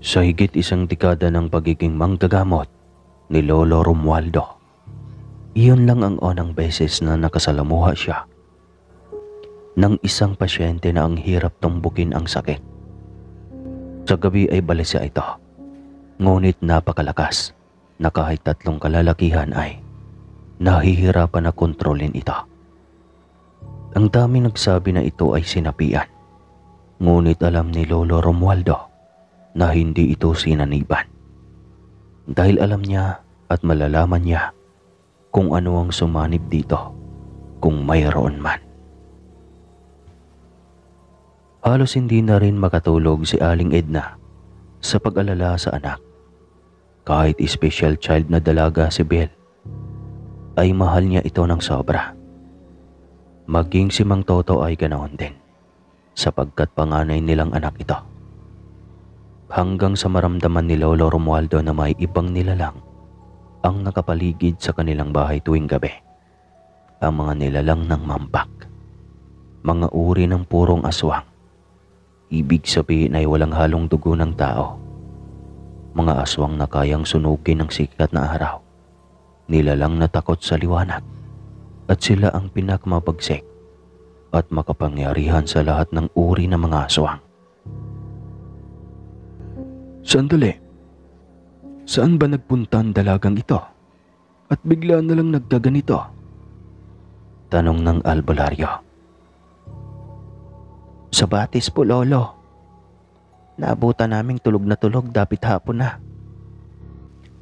Sa higit isang dekada ng pagiging manggagamot ni Lolo Romualdo, iyon lang ang unang beses na nakasalamuha siya ng isang pasyente na ang hirap tumbukin ang sakit. Sa gabi ay balisa ito, ngunit napakalakas na kahit tatlong kalalakihan ay nahihirapan na kontrolin ito. Ang daming nagsabi na ito ay sinapian, ngunit alam ni Lolo Romualdo na hindi ito sinaniban. Dahil alam niya at malalaman niya kung ano ang sumanib dito kung mayroon man. Halos hindi na rin makatulog si Aling Edna sa pag-alala sa anak. Kahit special child na dalaga si Belle, ay mahal niya ito ng sobra. Maging si Mang Toto ay ganoon din, sapagkat panganay nilang anak ito. Hanggang sa maramdaman ni Lolo Romualdo na may ibang nilalang ang nakapaligid sa kanilang bahay tuwing gabi. Ang mga nilalang ng mampak, mga uri ng purong aswang, ibig sabihin ay walang halong dugo ng tao. Mga aswang na kayang sunugin ng sikat na araw, nilalang na takot sa liwanag, at sila ang pinakamabagsik at makapangyarihan sa lahat ng uri ng mga aswang. Sandali, saan ba nagpunta ang dalagang ito? At bigla na lang nagkaganito? Tanong ng albularyo. Sa batis po, Lolo. Naabutan naming tulog na tulog dapit hapon na.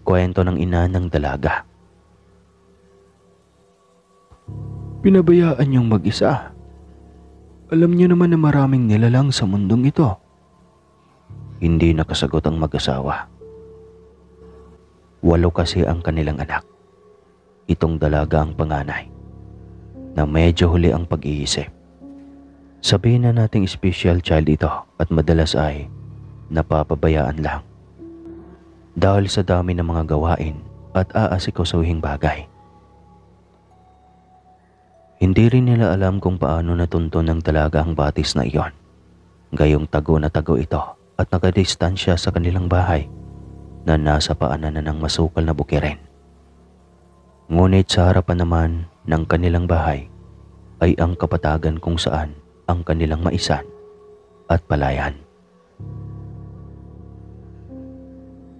Kwento ng ina ng dalaga. Pinabayaan niyong mag-isa. Alam niyo naman na maraming nilalang sa mundong ito. Hindi nakasagot ang mag-asawa. 8 kasi ang kanilang anak. Itong dalaga ang panganay, na medyo huli ang pag-iisip. Sabihin na nating special child ito at madalas ay napapabayaan lang dahil sa dami ng mga gawain at aasikasuhing bagay. Hindi rin nila alam kung paano natuntun ng dalaga ang batis na iyon. Gayong tago na tago ito at nakadistansya sa kanilang bahay na nasa paanan na ng masukal na bukirin. Ngunit sa harapan naman ng kanilang bahay ay ang kapatagan kung saan ang kanilang maisan at palayan.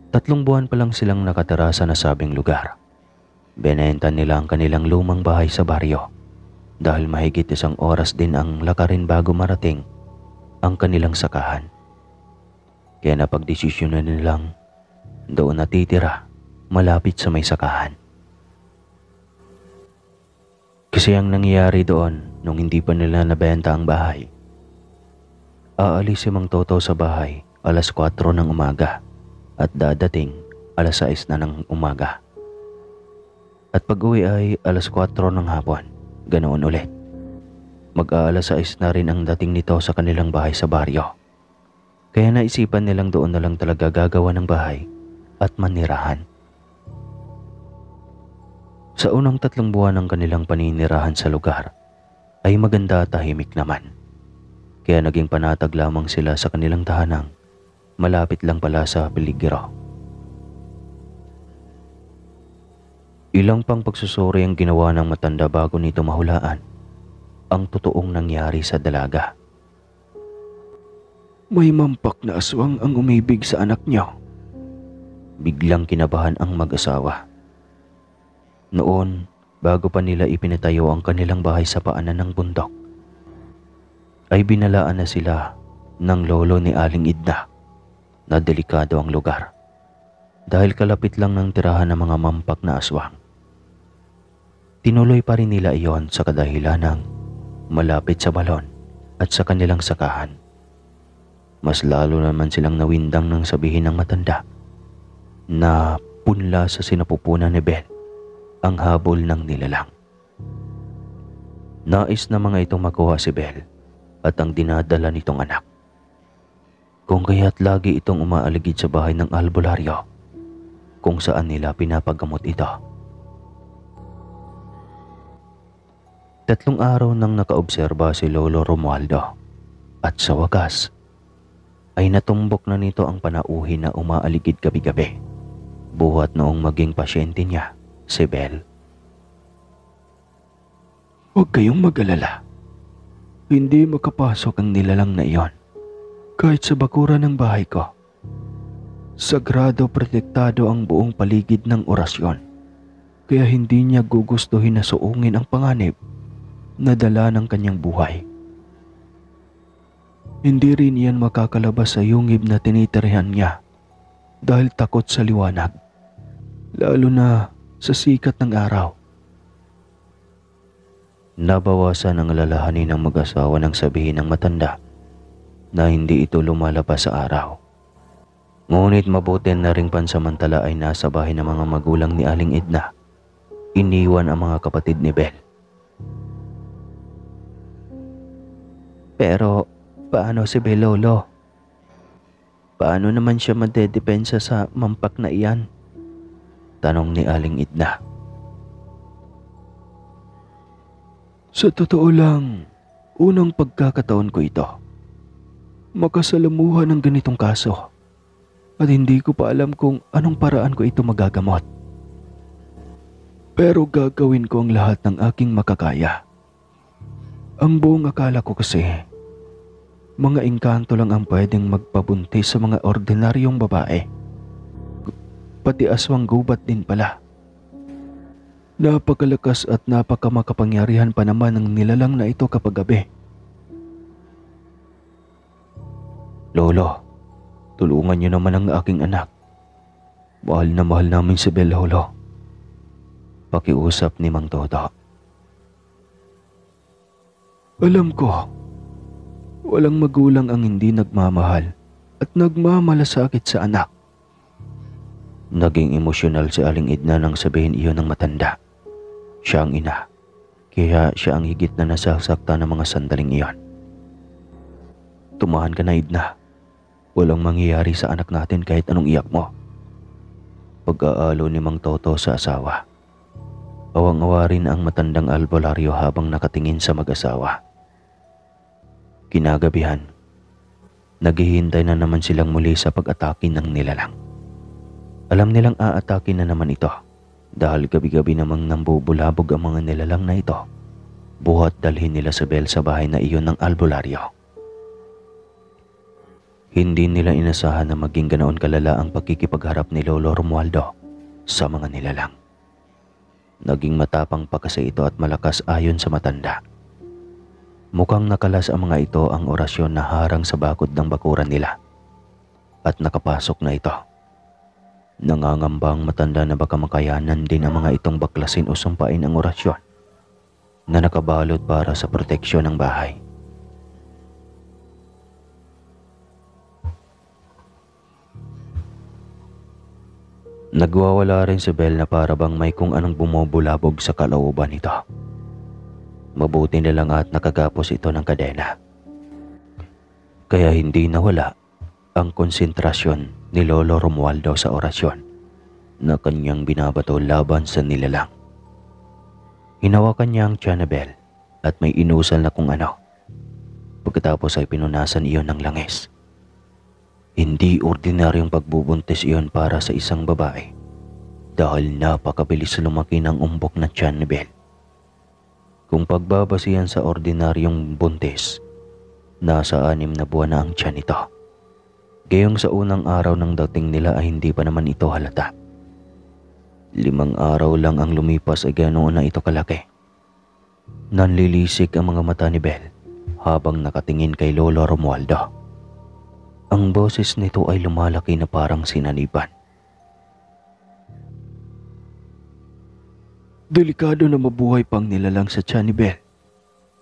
3 buwan pa lang silang nakatira sa nasabing lugar. Benenta nila ang kanilang lumang bahay sa baryo dahil mahigit 1 oras din ang lakarin bago marating ang kanilang sakahan. Kaya napagdesisyonan nilang doon natitira malapit sa may sakahan. Kasi ang nangyayari doon nung hindi pa nila nabenta ang bahay, aalis si Mang Toto sa bahay 4:00 ng umaga at dadating 6:00 na ng umaga. At pag-uwi ay 4:00 ng hapon, ganoon ulit. Mag-6:00 na rin ang dating nito sa kanilang bahay sa baryo. Kaya naisipan nilang doon na lang talaga gagawa ng bahay at manirahan. Sa unang 3 buwan ng kanilang paninirahan sa lugar ay maganda at tahimik naman. Kaya naging panatag lamang sila sa kanilang tahanang malapit lang pala sa peligro. Ilang pang pagsusuri ang ginawa ng matanda bago nito mahulaan ang totoong nangyari sa dalaga. May mampak na aswang ang umibig sa anak niyo. Biglang kinabahan ang mag-asawa. Noon, bago pa nila ipinatayo ang kanilang bahay sa paanan ng bundok, ay binalaan na sila ng lolo ni Aling Edna na delikado ang lugar dahil kalapit lang ng tirahan ng mga mampak na aswang. Tinuloy pa rin nila iyon sa kadahilan ng malapit sa balon at sa kanilang sakahan. Mas lalo naman silang nawindang nang sabihin ng matanda na punla sa sinapupunan ni Belle ang habol ng nilalang. Nais na mga itong makuha si Belle at ang dinadala nitong anak. Kung kaya't lagi itong umaaligid sa bahay ng albularyo kung saan nila pinapagamot ito. 3 araw nang nakaobserba si Lolo Romualdo at sa wakas ay natumbok na nito ang panauhin na umaaligid gabi-gabi. Buhat noong maging pasyente niya, si Belle. Huwag kayong mag-alala. Hindi makapasok ang nilalang na iyon. Kahit sa bakuran ng bahay ko. Sagrado protektado ang buong paligid ng orasyon. Kaya hindi niya gugustuhin na suungin ang panganib na dala ng kanyang buhay. Hindi rin yan makakalabas sa yungib na tinitirihan niya dahil takot sa liwanag, lalo na sa sikat ng araw. Nabawasan ang alalahanin ng mag-asawa nang sabihin ng matanda na hindi ito lumalabas sa araw. Ngunit mabuti na ring pansamantala ay nasa bahay ng mga magulang ni Aling Edna. Iniwan ang mga kapatid ni Belle. Pero paano si Belle, Lolo? Paano naman siya madedepensa sa mampak na iyan? Tanong ni Aling Edna. Sa totoo lang, unang pagkakataon ko ito. Makasalamuhan ng ganitong kaso. At hindi ko pa alam kung anong paraan ko ito magagamot. Pero gagawin ko ang lahat ng aking makakaya. Ang buong akala ko kasi, mga engkanto lang ang pwedeng magpabuntis sa mga ordinaryong babae. Pati aswang gubat din pala. Napakalakas at napakamakapangyarihan pa naman ng nilalang na ito kapag gabi. Lolo, tulungan niyo naman ang aking anak. Mahal na mahal namin si Belle, Lolo. Pakiusap ni Mang Toto. Alam ko, walang magulang ang hindi nagmamahal at nagmamalasakit sa anak. Naging emosyonal si Aling Edna nang sabihin iyon ng matanda. Siya ang ina, kaya siya ang higit na nasasaktan ng mga sandaling iyon. Tumahan ka na, Edna. Walang mangyayari sa anak natin kahit anong iyak mo. Pag-aalo ni Mang Toto sa asawa. Awang-awa rin ang matandang albularyo habang nakatingin sa mag-asawa. Kinagabihan, naghihintay na naman silang muli sa pag-atake ng nilalang. Alam nilang aatake na naman ito dahil gabi-gabi namang nambubulabog ang mga nilalang na ito. Buhat dalhin nila si Belle sa bahay na iyon ng albularyo. Hindi nila inasahan na maging ganoon kalala ang pagkikipagharap ni Lolo Romualdo sa mga nilalang. Naging matapang pa kasi ito at malakas ayon sa matanda. Mukhang nakalas ang mga ito ang orasyon na harang sa bakod ng bakuran nila. At nakapasok na ito. Nangangamba ang matanda na baka makayanan din ang mga itong baklasin o sumpain ang orasyon na nakabalot para sa proteksyon ng bahay. Nagwawala rin si Belle na para bang may kung anong bumubulabog sa kalooban nito. Mabuti na lang at nakagapos ito ng kadena. Kaya hindi nawala ang konsentrasyon ni Lolo Romualdo sa orasyon na kanyang binabato laban sa nilalang. Hinawakan niya ang tiyan ni Belle at may inusal na kung ano. Pagkatapos ay pinunasan iyon ng langis. Hindi ordinaryong pagbubuntis iyon para sa isang babae dahil napakabilis lumaki ng umbok na tiyan ni Belle. Kung pagbabasihan sa ordinaryong buntis, nasa 6 na buwan na ang tiyan nito. Gayong sa unang araw ng dating nila ay hindi pa naman ito halata. 5 araw lang ang lumipas ay ganoon na ito kalaki. Nanlilisik ang mga mata ni Belle habang nakatingin kay Lolo Romualdo. Ang boses nito ay lumalaki na parang sinaniban. Delikado na mabuhay pang nilalang sa tiyan ni Belle.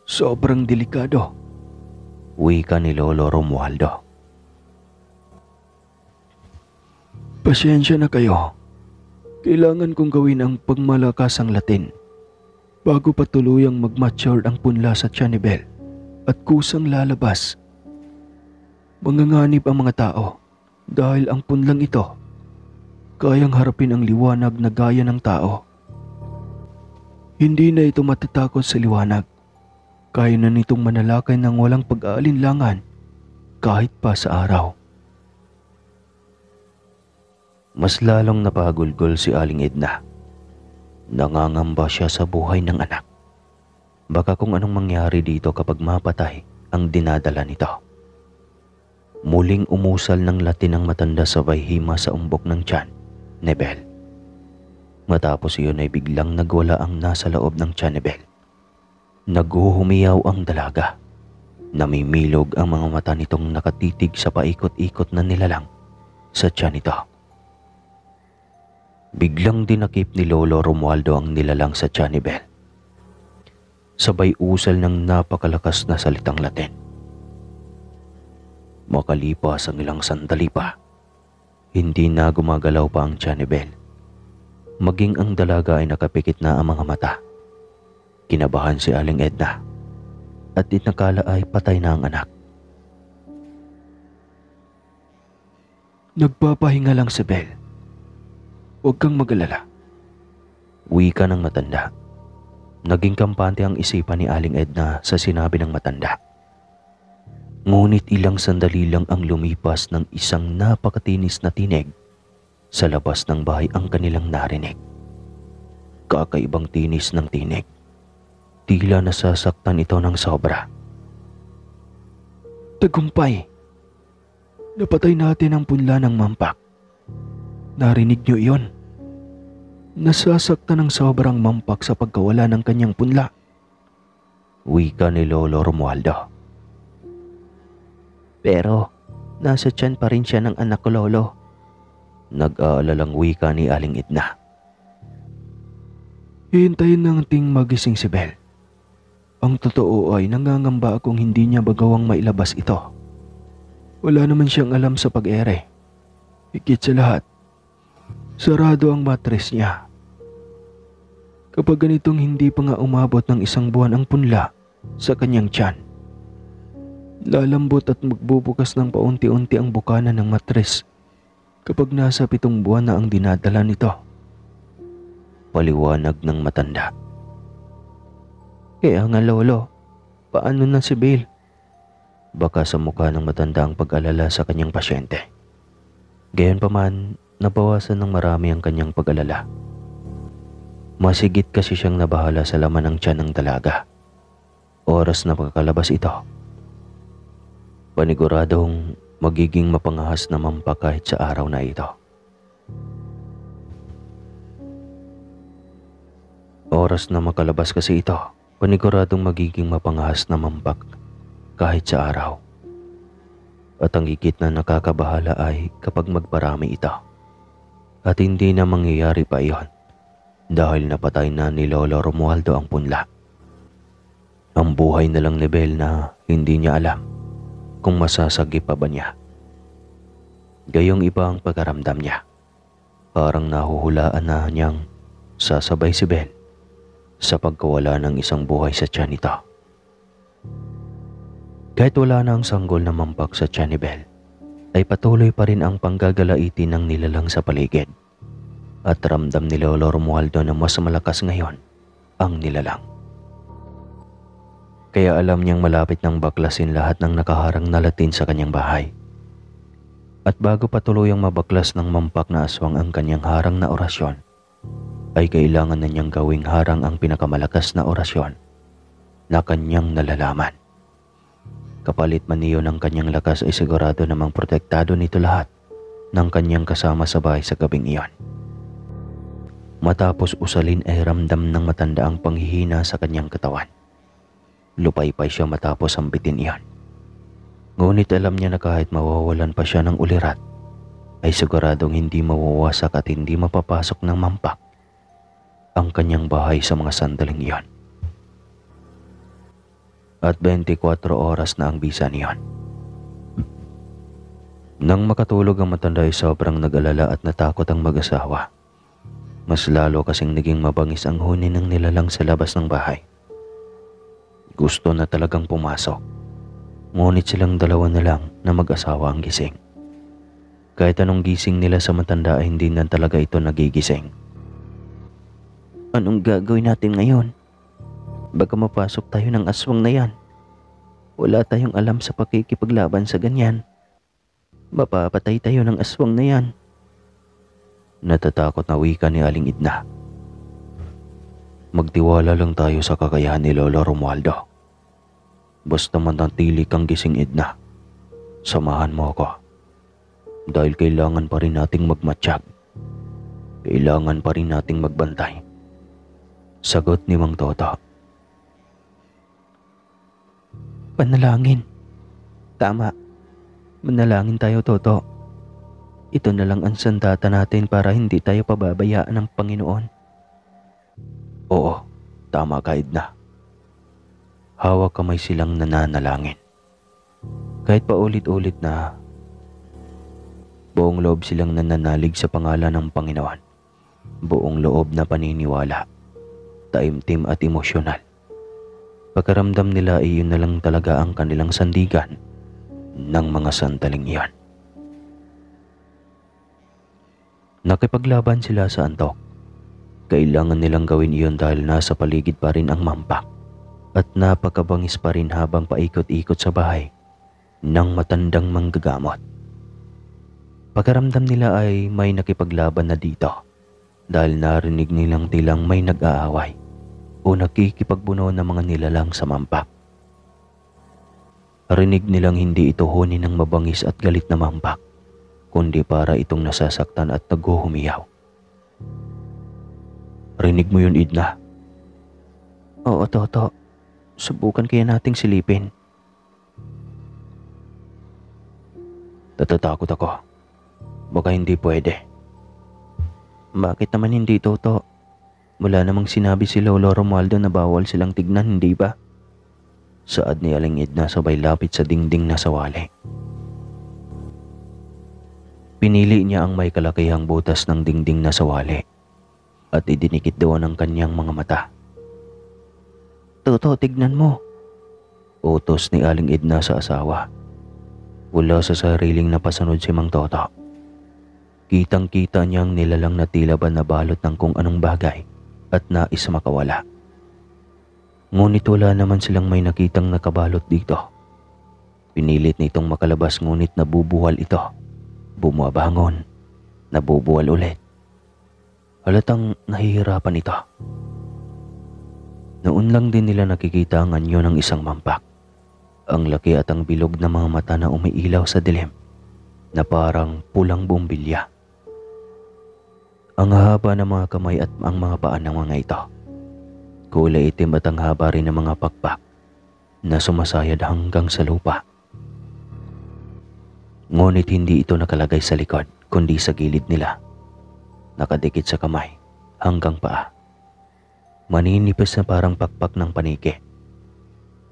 Sobrang delikado. Wika ni Lolo Romualdo. Pasensya na kayo. Kailangan kong gawin ang pagmalakasang Latin bago pa tuluyang mag-mature ang punla sa tiyan ni Belle at kusang lalabas. Manganganib ang mga tao dahil ang punlang ito kayang harapin ang liwanag na gaya ng tao. Hindi na ito matatakot sa liwanag. Kaya na nitong manalakay ng walang pag-aalinlangan kahit pa sa araw. Mas lalong napagulgol si Aling Edna. Nangangamba siya sa buhay ng anak. Baka kung anong mangyari dito kapag mapatay ang dinadala nito. Muling umusal ng latin ang matanda sabay hima sa umbok ng tiyan ni Belle. Matapos iyon ay biglang nagwala ang nasa loob ng tiyan ni Belle. Naghuhumiyaw ang dalaga. Namimilog ang mga mata nitong nakatitig sa paikot-ikot na nilalang sa tiyan nito. Biglang dinakip ni Lolo Romualdo ang nilalang sa tiyan ni Belle. Sabay usal ng napakalakas na salitang Latin. Makalipas ang ilang sandali pa, hindi na gumagalaw pa ang tiyan ni Belle. Maging ang dalaga ay nakapikit na ang mga mata. Kinabahan si Aling Edna at itinakala ay patay na ang anak. Nagpapahinga lang si Belle. Huwag kang mag-alala. Wika ng matanda. Naging kampante ang isipan ni Aling Edna sa sinabi ng matanda. Ngunit ilang sandali lang ang lumipas ng isang napakatinis na tinig sa labas ng bahay ang kanilang narinig. Kakaibang tinis ng tinig. Tila nasasaktan ito ng sobra. Tagumpay! Napatay natin ang punla ng Mampak. Narinig niyo iyon? Nasasaktan ng sobrang Mampak sa pagkawala ng kanyang punla. Wika ni Lolo Romualdo. Pero nasa tiyan pa rin siya ng anak ko, Lolo. Nag-aalalang wika ni Aling Edna. Hihintayin nating magising si Belle. Ang totoo ay nangangamba akong hindi niya bagawang mailabas ito. Wala naman siyang alam sa pag-ere. Higit sa lahat, sarado ang matres niya. Kapag ganitong hindi pa nga umabot ng 1 buwan ang punla sa kanyang tiyan, lalambot at magbubukas ng paunti-unti ang bukana ng matres kapag nasa 7 buwan na ang dinadala nito. Paliwanag ng matanda. Kaya nga, Lolo, paano na si Belle? Baka sa mukha ng matanda ang pag-alala sa kanyang pasyente. Gayunpaman, nabawasan ng marami ang kanyang pag-alala. Masigit kasi siyang nabahala sa laman ng tiyan ng dalaga. Oras na pagkalabas ito. Paniguradong magiging mapangahas na Mampak kahit sa araw na ito. Oras na makalabas kasi ito, paniguradong magiging mapangahas na Mampak kahit sa araw. At ang higit na nakakabahala ay kapag magparami ito. At hindi na mangyayari pa iyon dahil napatay na ni Lolo Romualdo ang punla. Ang buhay na lang ni Belle na hindi niya alam kung masasagip pa ba niya. Gayong iba ang pagkaramdam niya. Parang nahuhulaan na niyang sasabay si Belle sa pagkawala ng isang buhay sa tiyan nito. Kahit wala na ang sanggol na Mampak sa tiyan ni Belle, ay patuloy pa rin ang panggagalaitin ng nilalang sa paligid. At ramdam ni Lolo Romualdo na mas malakas ngayon ang nilalang. Kaya alam niyang malapit nang baklasin lahat ng nakaharang na latin sa kanyang bahay. At bago pa tuluyang mabaklas ng Mampak na aswang ang kanyang harang na orasyon, ay kailangan na niyang gawing harang ang pinakamalakas na orasyon na kanyang nalalaman. Kapalit man niyo ng kanyang lakas ay sigurado namang protektado nito lahat ng kanyang kasama sa bahay sa gabing iyon. Matapos usalin ay ramdam ng matanda ang panghihina sa kanyang katawan. Lupaypay siya matapos ambitin iyon. Ngunit alam niya na kahit mawawalan pa siya ng ulirat, ay siguradong hindi mawawasak at hindi mapapasok ng Mampak ang kanyang bahay sa mga sandaling iyon. At 24 oras na ang bisa niyon. Nang makatulog ang matanda ay sobrang nag-alala at natakot ang mag-asawa. Mas lalo kasing naging mabangis ang huni ng nilalang sa labas ng bahay. Gusto na talagang pumasok. Ngunit silang dalawa na lang na mag-asawa ang gising. Kahit anong gising nila sa matanda ay hindi na talaga ito nagigising. Anong gagawin natin ngayon? Baka mapasok tayo ng aswang na yan. Wala tayong alam sa pakikipaglaban sa ganyan. Mapapatay tayo ng aswang na yan. Natatakot na wika ni Aling Edna. Magtiwala lang tayo sa kakayahan ni Lolo Romualdo. Basta manatili kang gising, Edna. Samahan mo ako. Dahil kailangan pa rin nating magmatsyag. Kailangan pa rin nating magbantay. Sagot ni Mang Toto. Panalangin. Tama. Manalangin tayo, Toto. Ito na lang ang sandata natin para hindi tayo pababayaan ng Panginoon. Oo, tama ka, Edna. Hawak kamay silang nananalangin. Kahit pa ulit-ulit na buong loob silang nananalig sa pangalan ng Panginoon. Buong loob na paniniwala, taimtim at emosyonal. Pagkaramdam nila ay yun na lang talaga ang kanilang sandigan ng mga sandaling iyon. Nakipaglaban sila sa antok. Kailangan nilang gawin iyon dahil nasa paligid pa rin ang mampak at napakabangis pa rin habang paikot-ikot sa bahay ng matandang manggagamot. Pagkaramdam nila ay may nakipaglaban na dito dahil narinig nilang tilang may nag-aaway o nakikipagbuno ng mga nilalang sa mampak. Rinig nilang hindi ito huni ng mabangis at galit na mampak, kundi para itong nasasaktan at naghuhumiyaw. Rinig mo yun, Edna? Oo, Toto. Subukan kaya nating silipin. Natatakot ako. Baka hindi pwede. Bakit naman hindi, Toto? Wala namang sinabi si Lolo Romualdo na bawal silang tignan, hindi ba? Saad ni Aling Edna sabay lapit sa dingding na sawali. Pinili niya ang may kalakihang butas ng dingding na sawali at idinikit doon ang kanyang mga mata. Toto, tignan mo. Utos ni Aling Edna sa asawa. Wala sa sariling napasunod si Mang Toto. Kitang-kita niyang nilalang na tila ba nabalot ng kung anong bagay at nais makawala. Ngunit wala naman silang may nakitang nakabalot dito. Pinilit nitong makalabas ngunit nabubuwal ito. Bumabangon, nabubuwal ulit. Halatang nahihirapan ito. Noon lang din nila nakikita ang anyo ng isang mampak. Ang laki at ang bilog na mga mata na umiilaw sa dilim na parang pulang bumbilya. Ang haba ng mga kamay at ang mga paa ng mga ito. Kulay itim at ang haba rin ng mga pakpak na sumasayad hanggang sa lupa. Ngunit hindi ito nakalagay sa likod kundi sa gilid nila. Nakadikit sa kamay hanggang paa. Maninipis na parang pakpak ng paniki.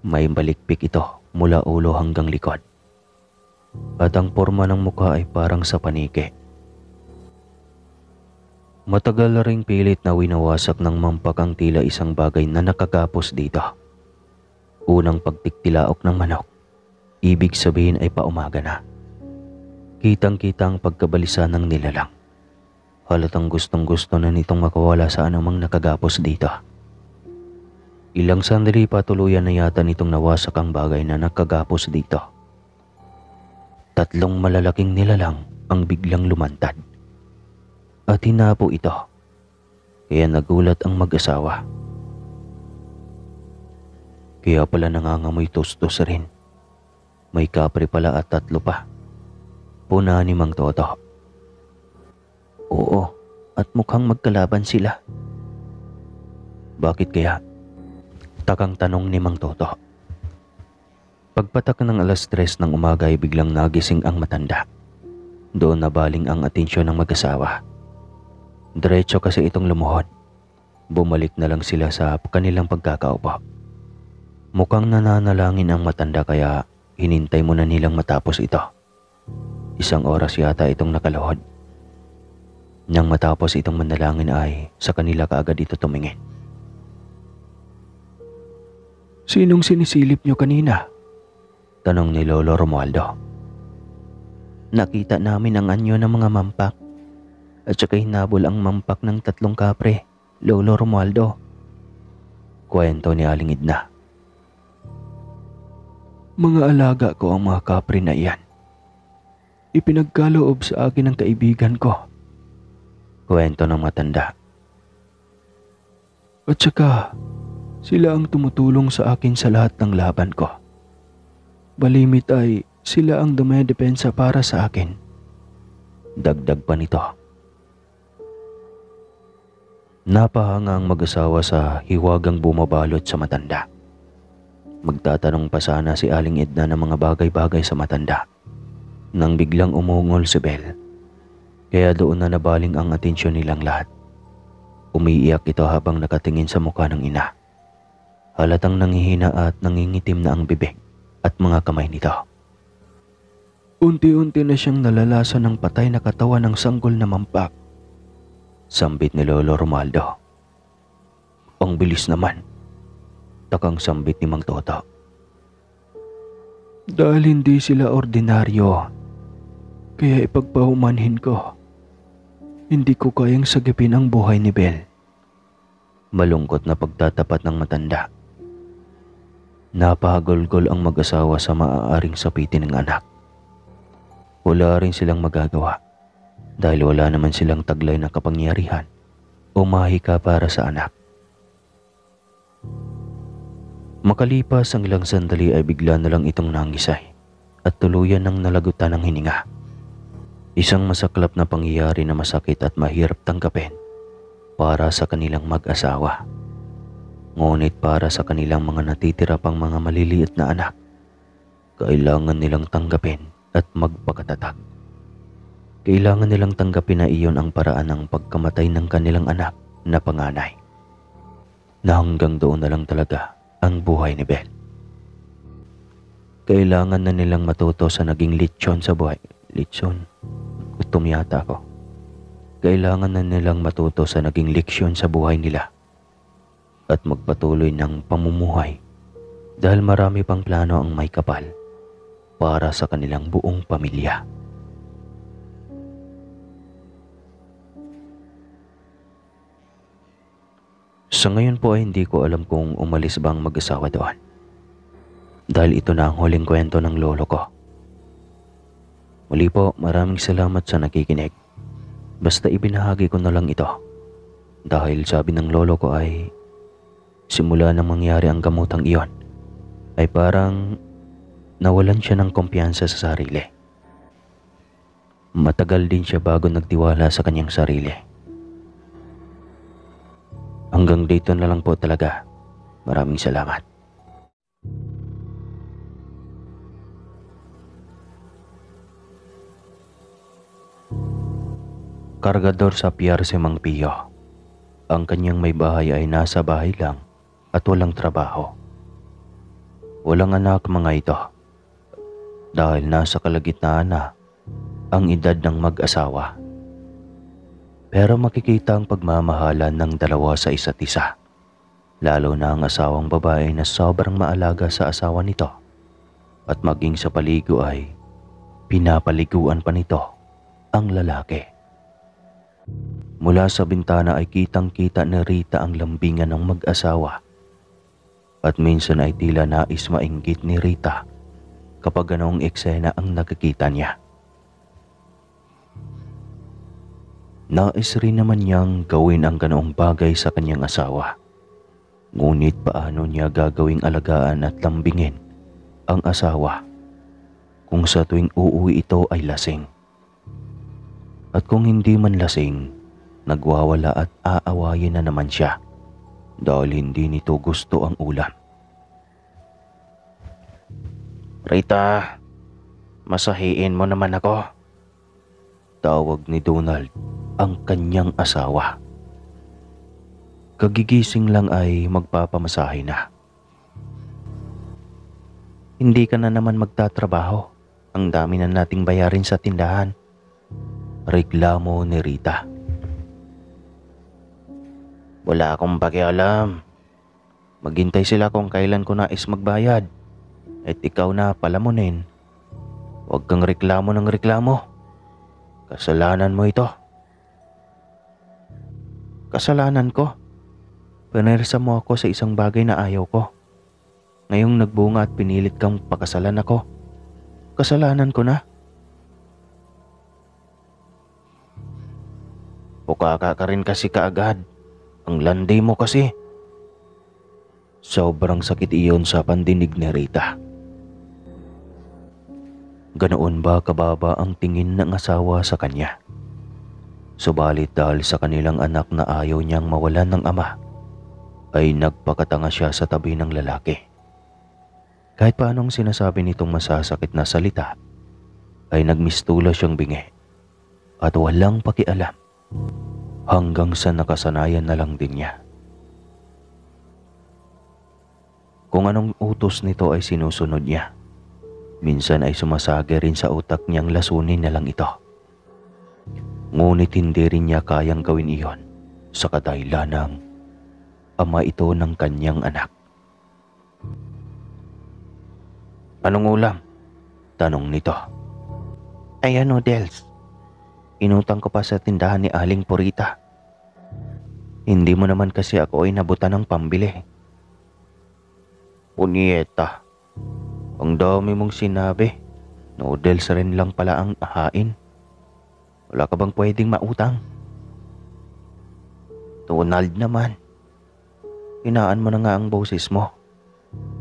May balikpik ito mula ulo hanggang likod. At ang porma ng mukha ay parang sa paniki. Matagal na ring pilit na winawasak ng mampak ang tila isang bagay na nakagapos dito. Unang pagtiktilaok ng manok, ibig sabihin ay paumaga na. Kitang-kita ang pagkabalisa ng nilalang. Halatang gustong-gusto na nitong makawala sa anumang nakagapos dito. Ilang sandali pa tuluyan na yata nitong nawasak ang bagay na nakagapos dito. 3 malalaking nilalang ang biglang lumantad. At hinapo ito. Kaya nagulat ang mag-asawa. Kaya pala nangangamoy tustos rin. May kapre pala at 3 pa. Puna ni Mang Toto. Oo, at mukhang magkalaban sila. Bakit kaya? Takang tanong ni Mang Toto. Pagpatak ng 3:00 ng umaga ay biglang nagising ang matanda. Doon nabaling ang atensyon ng mag-asawa. Diretso kasi itong lumuhod. Bumalik na lang sila sa kanilang pagkakaupo. Mukhang nananalangin ang matanda kaya hinintay muna nilang matapos ito. 1 oras yata itong nakaluhod. Nang matapos itong manalangin ay sa kanila kaagad ito tumingin. Sinong sinisilip niyo kanina? Tanong ni Lolo Romualdo. Nakita namin ang anyo ng mga mampak at saka hinabol ang mampak ng 3 kapre, Lolo Romualdo. Kwento ni Aling Edna. Mga alaga ko ang mga kapre na iyan. Ipinagkaloob sa akin ng kaibigan ko. Kwento ng matanda. At saka, sila ang tumutulong sa akin sa lahat ng laban ko. Malimit ay sila ang dumedepensa para sa akin. Dagdag pa nito. Napahanga ang mag-asawa sa hiwagang bumabalot sa matanda. Magtatanong pa sana si Aling Edna ng mga bagay-bagay sa matanda nang biglang umungol si Bel. Kaya doon na nabaling ang atensyon nilang lahat. Umiiyak ito habang nakatingin sa mukha ng ina. Halatang nanghihina at nangingitim na ang bibig at mga kamay nito. Unti-unti na siyang nalalasan ng patay na katawan ng sanggol na mampak. Sambit ni Lolo Romaldo. Ang bilis naman. Takang sambit ni Mang Toto. Dahil hindi sila ordinaryo, kaya ipagpahumanhin ko. Hindi ko kayang sagipin ang buhay ni Bel. Malungkot na pagtatapat ng matanda. Napahagulgol ang mag-asawa sa maaaring sapitin ng anak. Wala rin silang magagawa dahil wala naman silang taglay na kapangyarihan o mahika para sa anak. Makalipas ang ilang sandali ay bigla na lang itong nangisay at tuluyan ng nalagutan ng hininga. Isang masaklap na pangyayari na masakit at mahirap tanggapin para sa kanilang mag-asawa. Ngunit para sa kanilang mga natitira pang mga maliliit na anak, kailangan nilang tanggapin at magpakatatag. Kailangan nilang tanggapin na iyon ang paraan ng pagkamatay ng kanilang anak na panganay. Na hanggang doon na lang talaga ang buhay ni Bel. Kailangan na nilang matuto sa naging lechon sa buhay. Lechon? Gutom yata ako. Kailangan na nilang matuto sa naging leksyon sa buhay nila at magpatuloy ng pamumuhay dahil marami pang plano ang may kapal para sa kanilang buong pamilya. Sa ngayon po ay hindi ko alam kung umalis ba ang mag-asawa doon. Dahil ito na ang huling kwento ng lolo ko. Muli po, maraming salamat sa nakikinig. Basta ibinahagi ko na lang ito. Dahil sabi ng lolo ko ay simula nang mangyari ang gamutang iyon ay parang nawalan siya ng kumpiyansa sa sarili. Matagal din siya bago nagtiwala sa kanyang sarili. Hanggang dito na lang po talaga. Maraming salamat. Kargador sa Pierre Mang Pio. Ang kanyang may bahay ay nasa bahay lang at walang trabaho. Walang anak mga ito. Dahil nasa kalagitnaan na ang edad ng mag-asawa. Pero makikita ang pagmamahalan ng dalawa sa isa't isa. Lalo na ang asawang babae na sobrang maalaga sa asawa nito. At maging sa paligo ay pinapaliguan pa nito ang lalaki. Mula sa bintana ay kitang-kita ni Rita ang lambingan ng mag-asawa. At minsan ay tila nais mainggit ni Rita kapag ganoong eksena ang nakikita niya. Nais rin naman niyang gawin ang ganoong bagay sa kanyang asawa. Ngunit paano niya gagawing alagaan at lambingin ang asawa kung sa tuwing uuwi ito ay lasing? At kung hindi man lasing, nagwawala at aawayin na naman siya dahil hindi nito gusto ang ulam. Rita, masahiin mo naman ako. Tawag ni Donald ang kanyang asawa. Kagigising lang ay magpapamasahe na. Hindi ka na naman magtatrabaho. Ang dami na nating bayarin sa tindahan. Reklamo ni Rita. Wala akong pakialam. Maghintay sila kung kailan ko nais magbayad. At ikaw na palamunin. Huwag kang reklamo ng reklamo. Kasalanan mo ito. Kasalanan ko? Pinersa mo ako sa isang bagay na ayaw ko. Ngayong nagbunga at pinilit kang pakasalan ako. Kasalanan ko na. Pukaka ka rin kasi kaagad. Ang landi mo kasi. Sobrang sakit iyon sa pandinig ni Rita. Ganoon ba kababa ang tingin ng asawa sa kanya? Subalit dahil sa kanilang anak na ayaw niyang mawalan ng ama, ay nagpakatanga siya sa tabi ng lalaki. Kahit paanong sinasabi nitong masasakit na salita, ay nagmistula siyang bingi at walang pakialam hanggang sa nakasanayan na lang din niya. Kung anong utos nito ay sinusunod niya. Minsan ay sumasagi rin sa utak niyang lasunin na lang ito. Ngunit hindi rin niya kayang gawin iyon sa kadahilanang ama ito ng kanyang anak. Anong ulam? Tanong nito. Ay noodles. Inutang ko pa sa tindahan ni Aling Purita. Hindi mo naman kasi ako ay nabutan ng pambili. Punyeta, ang dami mong sinabi. Noodles rin lang pala ang hain. Wala ka bang pwedeng mautang? Donald naman. Hinaan mo na nga ang boses mo.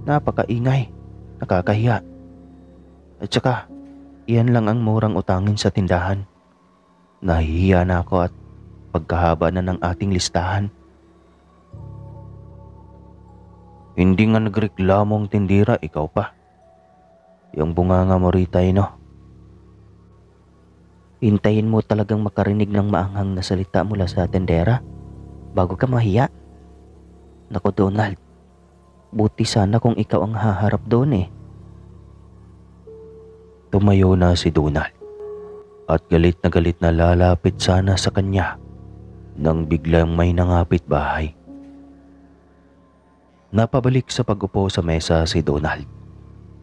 Napakaingay. Nakakahiya. At saka, iyan lang ang murang utangin sa tindahan. Nahihiya na ako at pagkahaba na ng ating listahan. Hindi nga nagreklamong tindira, ikaw pa. Yung bunganga mo Rita no? Hintayin mo talagang makarinig ng maanghang na salita mula sa tendera bago ka mahiya. Naku Donald, buti sana kung ikaw ang haharap doon eh. Tumayo na si Donald at galit na lalapit sana sa kanya nang biglang may nangapit bahay. Napabalik sa pag-upo sa mesa si Donald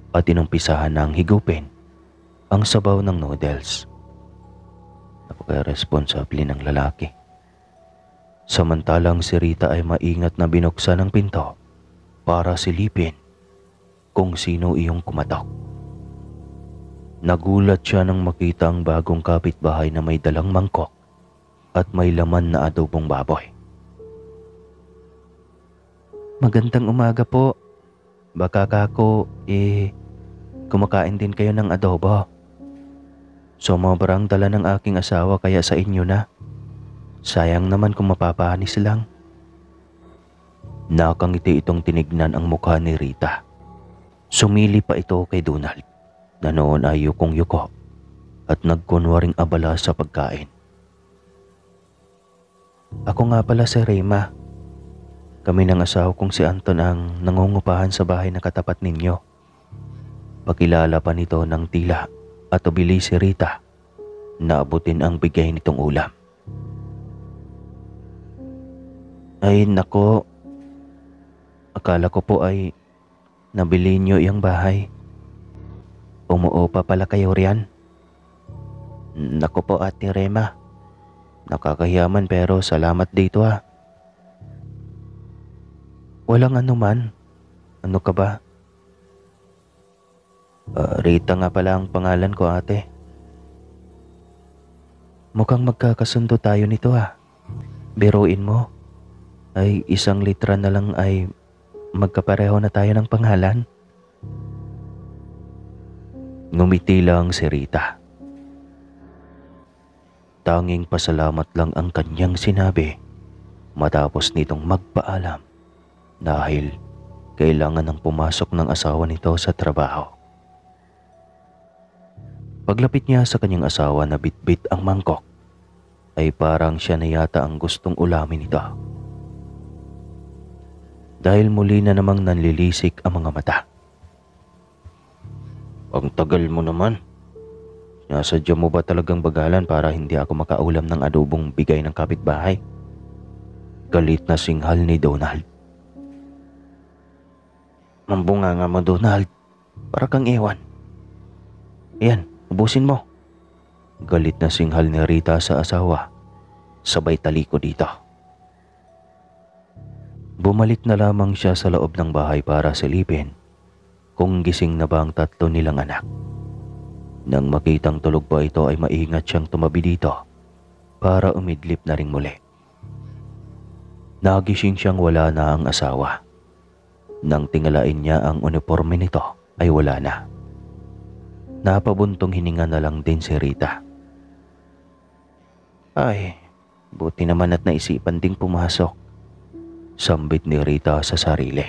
at inumpisahan ng higupin ang sabaw ng noodles. Napaka-responsable ng lalaki. Samantalang si Rita ay maingat na binuksan ang pinto para silipin kung sino iyong kumatok. Nagulat siya nang makita ang bagong kapitbahay na may dalang mangkok at may laman na adobong baboy. Magandang umaga po. Baka kako, kumakain din kayo ng adobo. Sobrang dala ng aking asawa kaya sa inyo na. Sayang naman kung mapapanis lang. Nakangiti itong tinignan ang mukha ni Rita. Sumili pa ito kay Donald na noon ay yukong-yuko at nagkunwaring abala sa pagkain. Ako nga pala si Rema. Kami ng asawa kong si Anton ang nangungupahan sa bahay na katapat ninyo. Pakilala pa nito ng tila at ubili si Rita na abutin ang bigay nitong ulam. Ay nako, akala ko po ay nabili niyo iyang bahay. Umuo pa pala kayo riyan. Nako po Ate Rema, nakakahiyaman pero salamat dito ha. Walang anuman. Ano ka ba? Rita nga pala ang pangalan ko ate. Mukhang magkakasundo tayo nito ha. Biruin mo. Ay 1 litra na lang ay magkapareho na tayo ng pangalan. Ngumiti lang si Rita. Tanging pasalamat lang ang kanyang sinabi matapos nitong magpaalam dahil kailangan ng pumasok ng asawa nito sa trabaho. Paglapit niya sa kanyang asawa na bitbit ang mangkok, ay parang siya na yata ang gustong ulamin nito. Dahil muli na namang nanlilisik ang mga mata. Ang tagal mo naman. Nasadya mo ba talagang bagalan para hindi ako makaulam ng adobong bigay ng kapitbahay? Galit na singhal ni Donald. Mambunganga mo Donald, para kang ewan. Ayan, ubusin mo. Galit na singhal ni Rita sa asawa. Sabay taliko dito. Bumalik na lamang siya sa loob ng bahay para silipin kung gising na ba ang 3 nilang anak. Nang makitang tulog pa ito ay maingat siyang tumabi dito para umidlip na ring muli. Nagising siyang wala na ang asawa. Nang tingalain niya ang uniforme nito ay wala na. Napabuntong hininga na lang din si Rita. Ay, buti naman at naisipan ding pumasok. Sambit ni Rita sa sarili.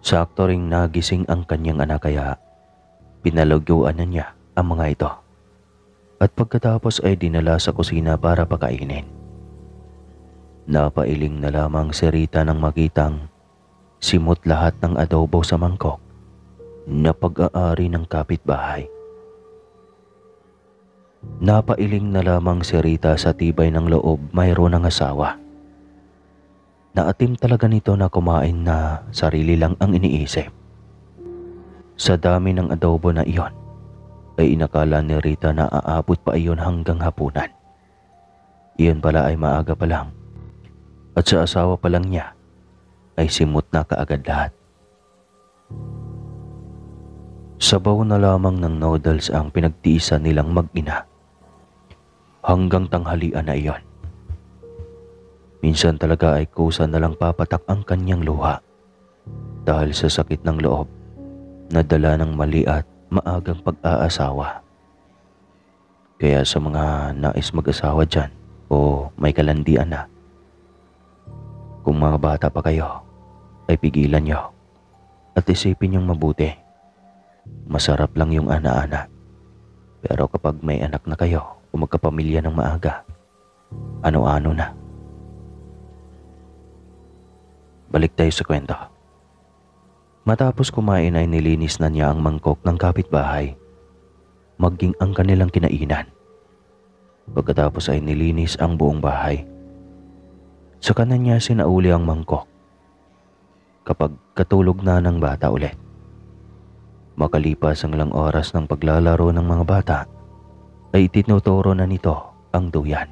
Sakto ring nagising ang kanyang anak kaya pinalaguan na niya ang mga ito. At pagkatapos ay dinala sa kusina para pakainin. Napailing na lamang si Rita nang makitang simot lahat ng adobo sa mangkok na pag-aari ng kapitbahay. Napailing na lamang si Rita sa tibay ng loob mayroon ng asawa. Naatim talaga nito na kumain na sarili lang ang iniisip. Sa dami ng adobo na iyon, ay inakala ni Rita na aabot pa iyon hanggang hapunan. Iyon pala ay maaga pa lang. At sa asawa pa lang niya, ay simot na kaagad lahat. Sabaw na lamang ng noodles ang pinagtiisan nilang mag-ina. Hanggang tanghalian na iyon. Minsan talaga ay kusa na lang papatak ang kanyang luha dahil sa sakit ng loob na dala ng mali at maagang pag-aasawa. Kaya sa mga nais mag-asawa dyan o may kalandian na, kung mga bata pa kayo, ay pigilan nyo at isipin nyong mabuti. Masarap lang yung ana-ana. Pero kapag may anak na kayo o magkapamilya ng maaga, ano-ano na. Balik tayo sa kwento. Matapos kumain ay nilinis na niya ang mangkok ng kapitbahay, maging ang kanilang kinainan. Pagkatapos ay nilinis ang buong bahay. Sa kanan niya sinauli ang mangkok. Kapag katulog na ng bata ulit. Makalipas ang ilang oras ng paglalaro ng mga bata, ay itinuturo na nito ang duyan.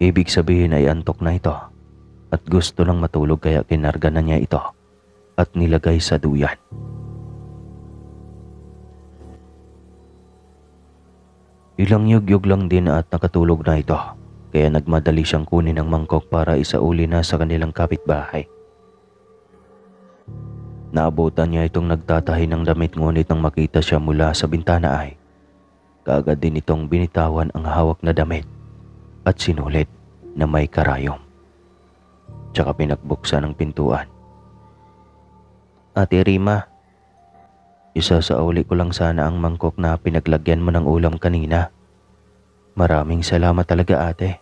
Ibig sabihin ay antok na ito at gusto nang matulog kaya kinarga na niya ito at nilagay sa duyan. Ilang yugyug lang din at nakatulog na ito kaya nagmadali siyang kunin ang mangkok para isauli na sa kanilang kapitbahay. Naabutan niya itong nagtatahi ng damit ngunit nang makita siya mula sa bintana ay kaagad din itong binitawan ang hawak na damit at sinulit na may karayom. Tsaka pinagbuksan ang pintuan. Ate Rima, isasauli ko lang sana ang mangkok na pinaglagyan mo ng ulam kanina. Maraming salamat talaga ate.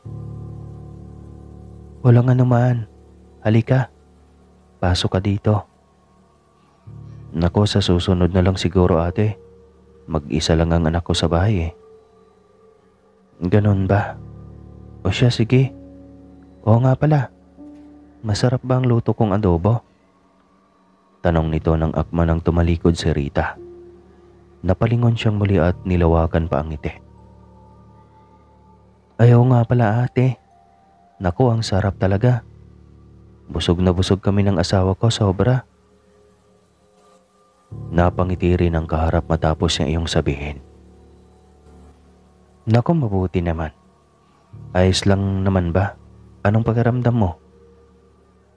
Walang anuman. Halika, pasok ka dito. Nako, sa susunod na lang siguro ate. Mag-isa lang ang anak ko sa bahay eh. Ganon ba? O siya, sige. Oo nga pala. Masarap ba ang luto kong adobo? Tanong nito ng akma nang tumalikod si Rita. Napalingon siyang muli at nilawakan pa ang ngiti. Ayaw nga pala ate. Naku, ang sarap talaga. Busog na busog kami ng asawa ko, sobra. Napangiti rin ang kaharap matapos niya iyong sabihin. Naku, mabuti naman. Ayos lang naman ba? Anong pakiramdam mo?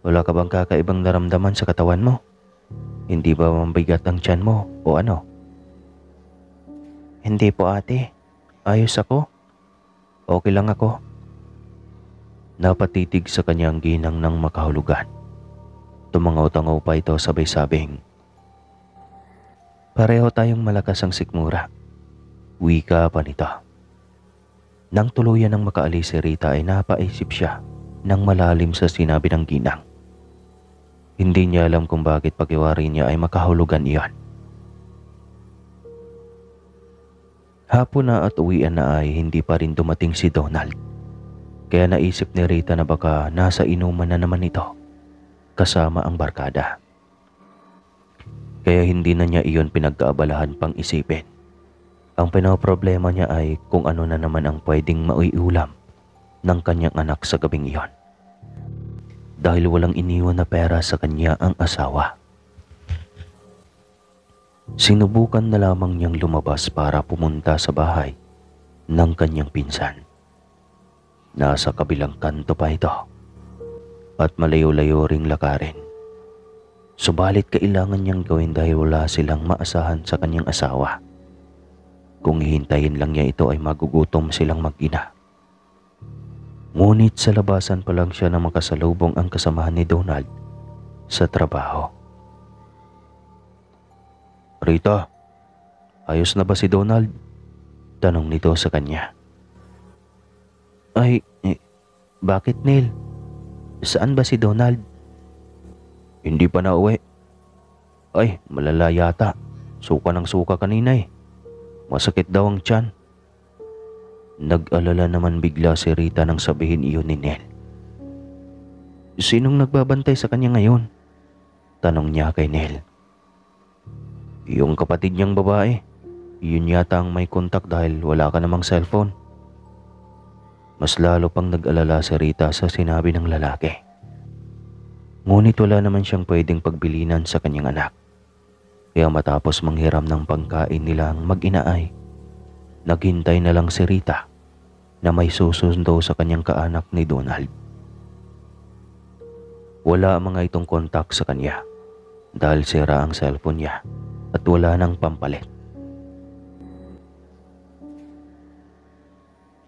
Wala ka bang kakaibang naramdaman sa katawan mo? Hindi ba mabigat ang tiyan mo o ano? Hindi po ate. Ayos ako. Okay lang ako. Napatitig sa kanyang ginang ng makahulugan. Tumangaw-tangaw pa ito sabay-sabing. Pareho tayong malakas ang sikmura. Wika pa nito. Nang tuluyan ng makaalis si Rita ay napaisip siya ng malalim sa sinabi ng ginang. Hindi niya alam kung bakit pakiwari niya ay makahulugan iyon. Hapon na at uwian na ay hindi pa rin dumating si Donald. Kaya naisip ni Rita na baka nasa inuman na naman ito kasama ang barkada. Kaya hindi na niya iyon pinagkaabalahan pang isipin. Ang pinoproblema niya ay kung ano na naman ang pwedeng maiulam ng kanyang anak sa gabing iyon. Dahil walang iniwan na pera sa kanya ang asawa. Sinubukan na lamang niyang lumabas para pumunta sa bahay ng kanyang pinsan. Nasa kabilang kanto pa ito at malayo-layo ring lakarin. Subalit kailangan niyang gawin dahil wala silang maasahan sa kanyang asawa. Kung hihintayin lang niya ito ay magugutom silang mag-ina. Ngunit sa labasan pa lang siya na makasalubong ang kasamahan ni Donald sa trabaho. "Rita, ayos na ba si Donald?" tanong nito sa kanya. Ay, bakit Neil? Saan ba si Donald? "Hindi pa nauwi." "Ay, malala yata. Suka ng suka kanina eh. Masakit daw ang tiyan." Nag-alala naman bigla si Rita nang sabihin iyon ni Nel. Sinong nagbabantay sa kanya ngayon? Tanong niya kay Nel. "Yung kapatid niyang babae. Yun yata ang may kontak dahil wala ka namang cellphone." Mas lalo pang nag-alala si Rita sa sinabi ng lalaki. Ngunit wala naman siyang pwedeng pagbilinan sa kanyang anak. Kaya matapos manghiram ng pangkain nilang mag-ina ay naghintay na lang si Rita na may susundo sa kanyang kaanak ni Donald. Wala ang mga itong kontak sa kanya dahil sira ang cellphone niya at wala nang pampalit.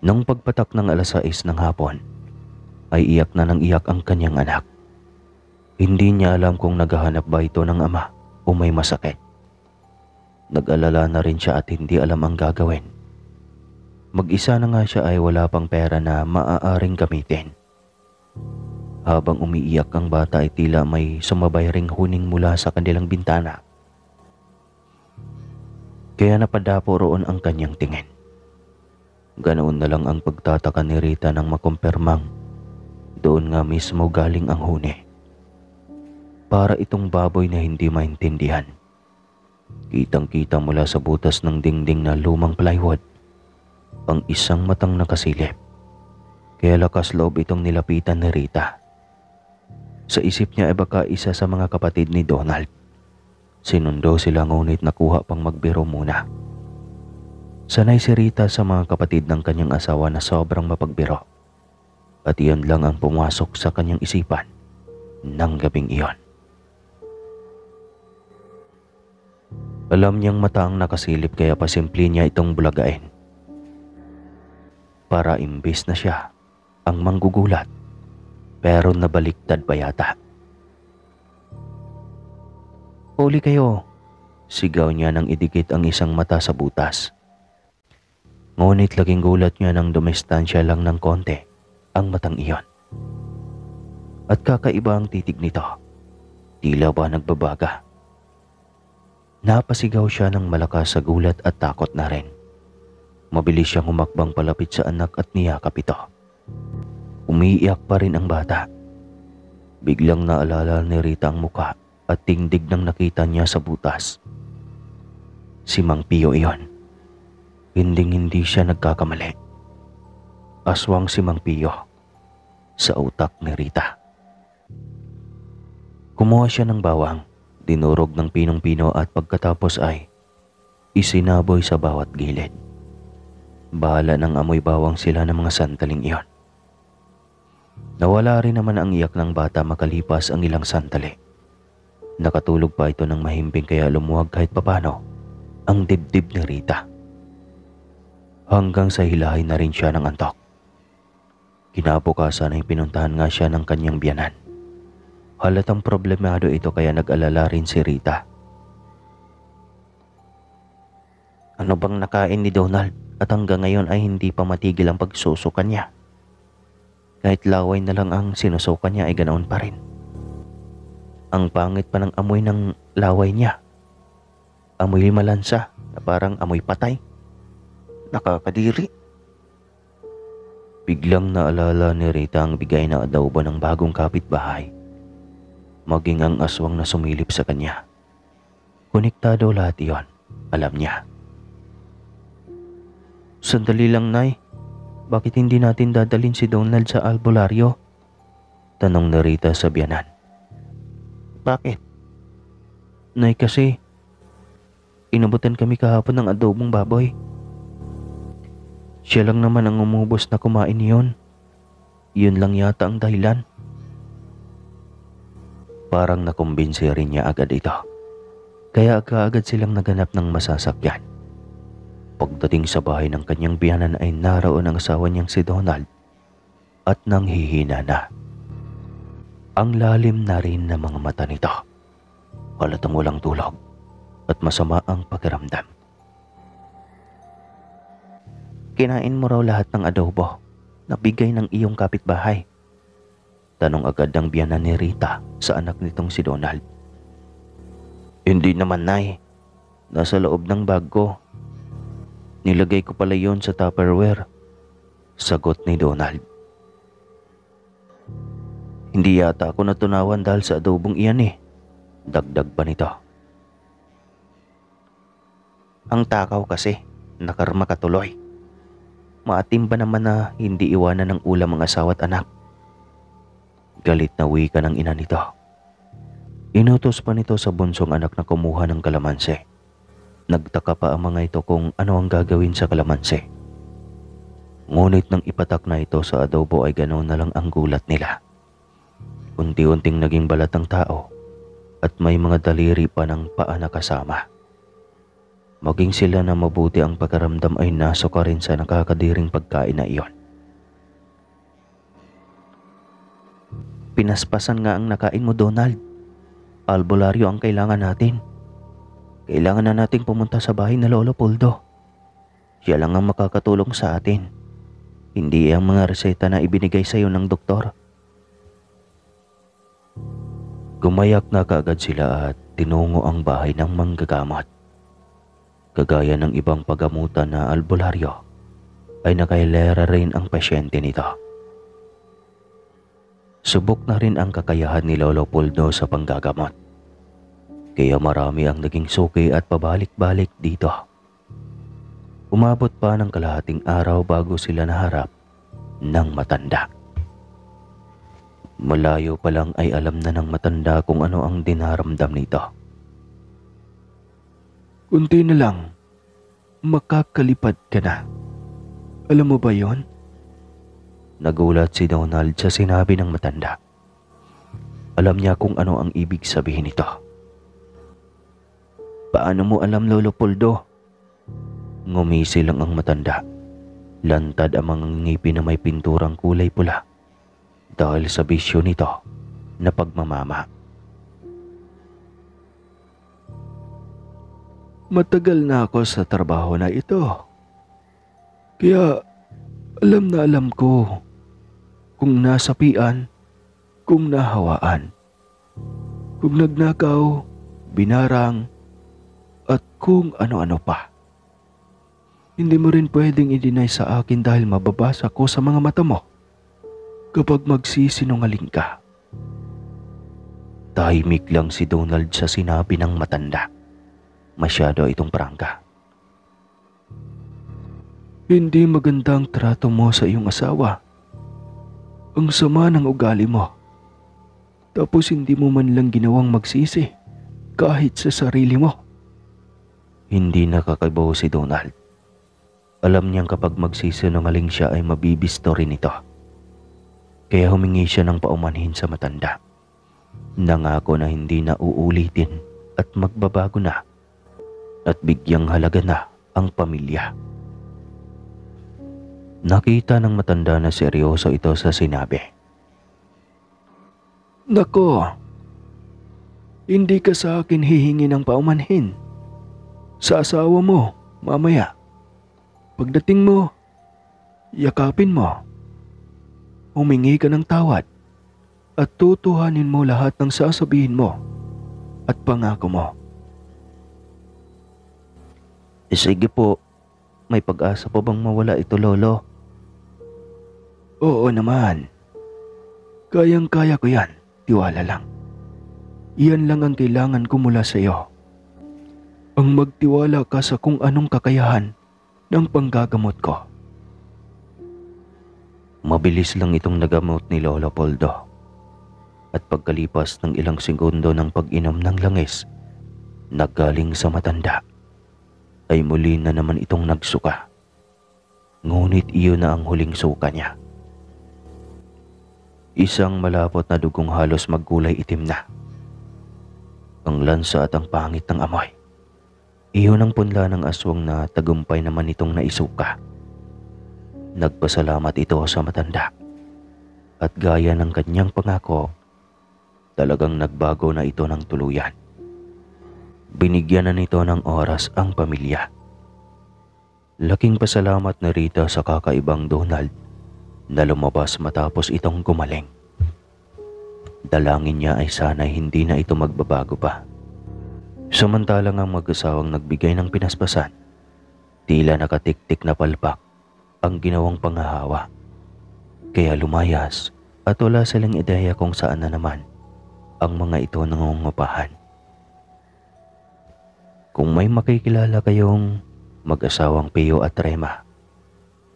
Nang pagpatak ng 6:00 ng hapon, ay iyak na ng iyak ang kanyang anak. Hindi niya alam kung naghahanap ba ito ng ama o may masakit. Nag-alala na rin siya at hindi alam ang gagawin. Mag-isa na nga siya ay wala pang pera na maaaring gamitin. Habang umiiyak ang bata ay tila may sumabay ring huning mula sa kanilang bintana. Kaya napadapo roon ang kanyang tingin. Ganoon na lang ang pagtataka ni Rita nang makumpirmang doon nga mismo galing ang huni. Para itong baboy na hindi maintindihan. Kitang-kita mula sa butas ng dingding na lumang plywood ang isang matang nakasilip. Kaya lakas loob itong nilapitan ni Rita. Sa isip niya ay baka isa sa mga kapatid ni Donald. Sinundo sila ngunit nakuha pang magbiro muna. Sanay si Rita sa mga kapatid ng kanyang asawa na sobrang mapagbiro. At iyon lang ang pumasok sa kanyang isipan ng gabing iyon. Alam niyang mata ang nakasilip kaya pasimple niya itong bulagain. Para imbis na siya ang manggugulat, pero nabaliktad pa yata. Huli kayo. Sigaw niya nang idikit ang isang mata sa butas. Ngunit laging gulat niya nang dumestansya lang ng konti ang matang iyon. At kakaiba ang titig nito. Tila ba nagbabaga. Napasigaw siya ng malakas sa gulat at takot na rin. Mabilis siyang humakbang palapit sa anak at niyakap ito. Umiiyak pa rin ang bata. Biglang naalala ni Rita ang muka at tingdig nang nakita niya sa butas. Si Mang Pio iyon. Hinding-hindi siya nagkakamali. Aswang si Mang Pio sa utak ni Rita. Kumuha siya ng bawang, dinurog ng pinong-pino at pagkatapos ay isinaboy sa bawat gilid. Bahala ng amoy bawang sila ng mga sandaling iyon. Nawala rin naman ang iyak ng bata makalipas ang ilang sandali. Nakatulog pa ito ng mahimbing kaya lumuwag kahit papano ang dibdib ni Rita. Hanggang sa hilahay na rin siya ng antok. Kinabukasan ay pinuntahan nga siya ng kanyang biyanan. Halatang problemado ito kaya nag-alala rin si Rita. Ano bang nakain ni Donald at hanggang ngayon ay hindi pa matigil ang pagsusukan niya? Kahit laway na lang ang sinusukan niya ay ganoon pa rin. Ang pangit pa ng amoy ng laway niya. Amoy malansa na parang amoy patay. Nakakadiri. Biglang naalala ni Rita ang bigay na adobo ng bagong kapitbahay. Maging ang aswang na sumilip sa kanya. Konektado lahat iyon, alam niya. Sandali lang, Nay. Bakit hindi natin dadalhin si Donald sa albularyo? Tanong ni Rita sa biyanan. Bakit? Nay, kasi inubutan kami kahapon ng adobong baboy. Siya lang naman ang umubos na kumain yun. Yun lang yata ang dahilan. Parang nakumbinsi rin niya agad ito. Kaya agad silang naganap ng masasakyan. Pagdating sa bahay ng kanyang biyanan ay naroon ang asawa niyang si Donald at nanghihina na. Ang lalim na rin ng mga mata nito. Halatang walang tulog at masama ang pakiramdam. Kinain mo raw lahat ng adobo na bigay ng iyong kapitbahay? Tanong agad ng biyanan ni Rita sa anak nitong si Donald. Hindi naman, Nay. Nasa loob ng bag ko. Nilagay ko pala yon sa Tupperware. Sagot ni Donald. Hindi yata ako natunawan dahil sa adobong iyan eh. Dagdag pa nito. Ang takaw kasi, nakarma katuloy. Maatim ba naman na hindi iwanan ng ulam ang asawa at anak? Galit na wika ng ina nito. Inutos pa nito sa bunsong anak na kumuha ng kalamansi. Nagtaka pa ang mga ito kung ano ang gagawin sa kalamansi. Ngunit nang ipatak na ito sa adobo ay ganoon na lang ang gulat nila. Unti-unting naging balat ang tao at may mga daliri pa ng paa na kasama. Maging sila na mabuti ang pakiramdam ay nasuka rin sa nakakadiring pagkain na iyon. Pinaspasan nga ang nakain mo, Donald. Albularyo ang kailangan natin. Kailangan na nating pumunta sa bahay na Lolo Poldo. Siya lang ang makakatulong sa atin. Hindi ang mga reseta na ibinigay sa iyo ng doktor. Gumayak na kaagad sila at tinungo ang bahay ng manggagamot. Kagaya ng ibang pagamutan na albularyo, ay nakailera rin ang pasyente nito. Subok na rin ang kakayahan ni Lolo Poldo sa panggagamot. Kaya marami ang naging suki at pabalik-balik dito. Umabot pa ng kalahating araw bago sila naharap ng matanda. Malayo pa lang ay alam na ng matanda kung ano ang dinaramdam nito. Kunti na lang, makakalipad ka na. Alam mo ba yon? Nagulat si Donald sa sinabi ng matanda. Alam niya kung ano ang ibig sabihin nito. Paano mo alam, Lolo Poldo? Ngumisi lang ang matanda. Lantad ang mga ngipin na may pinturang kulay pula dahil sa bisyo nito na pagmamama. Matagal na ako sa trabaho na ito. Kaya alam ko kung nasapian, kung nahawaan, kung nagnakaw, binarang, at kung ano-ano pa. Hindi mo rin pwedeng i-deny sa akin dahil mababasa ko sa mga mata mo kapag magsisinungaling ka. Tahimik lang si Donald sa sinabi ng matanda. Masyado itong prangka. Hindi magandang trato mo sa iyong asawa. Ang sama ng ugali mo. Tapos hindi mo man lang ginawang magsisi kahit sa sarili mo. Hindi nakakabaw si Donald. Alam niyang kapag magsisinungaling siya ay mabibisto rin ito. Kaya humingi siya ng paumanhin sa matanda. Nangako na hindi na uulitin at magbabago na at bigyang halaga na ang pamilya. Nakita ng matanda na seryoso ito sa sinabi. Nako, hindi ka sa akin hihingi ng paumanhin. Sa asawa mo, mamaya. Pagdating mo, yakapin mo. Humingi ka ng tawad at tutuhanin mo lahat ng sasabihin mo at pangako mo. Sige po, may pag-asa pa bang mawala ito, Lolo? Oo naman. Kayang-kaya ko yan, tiwala lang. Iyan lang ang kailangan ko mula sa iyo. Ang magtiwala ka sa kung anong kakayahan ng panggagamot ko. Mabilis lang itong nagamot ni Lolo Poldo. At pagkalipas ng ilang segundo ng pag-inom ng langis na galing sa matanda, ay muli na naman itong nagsuka. Ngunit iyon na ang huling suka niya. Isang malapot na dugong halos magkulay itim na. Ang lansa at ang pangit ng amoy. Iyon ang punla ng aswang na tagumpay naman itong naisuka. Nagpasalamat ito sa matanda. At gaya ng kanyang pangako, talagang nagbago na ito ng tuluyan. Binigyan na nito ng oras ang pamilya. Laking pasalamat na Rita sa kakaibang Donald na lumabas matapos itong gumaling. Dalangin niya ay sana'y hindi na ito magbabago pa. Samantalang ang mag-asawang nagbigay ng pinaspasan, tila nakatiktik na palpak ang ginawang panghahawa. Kaya lumayas at wala silang ideya kung saan na naman ang mga ito nangungupahan. Kung may makikilala kayong mag-asawang Pio at Rema,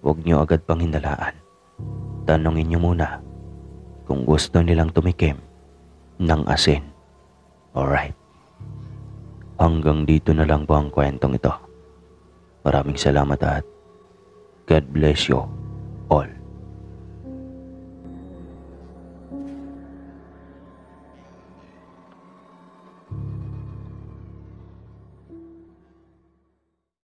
huwag niyo agad pang hinalaan. Tanungin niyo muna kung gusto nilang tumikim ng asin. Alright. Hanggang dito na lang po ang kwentong ito. Maraming salamat at God bless you all.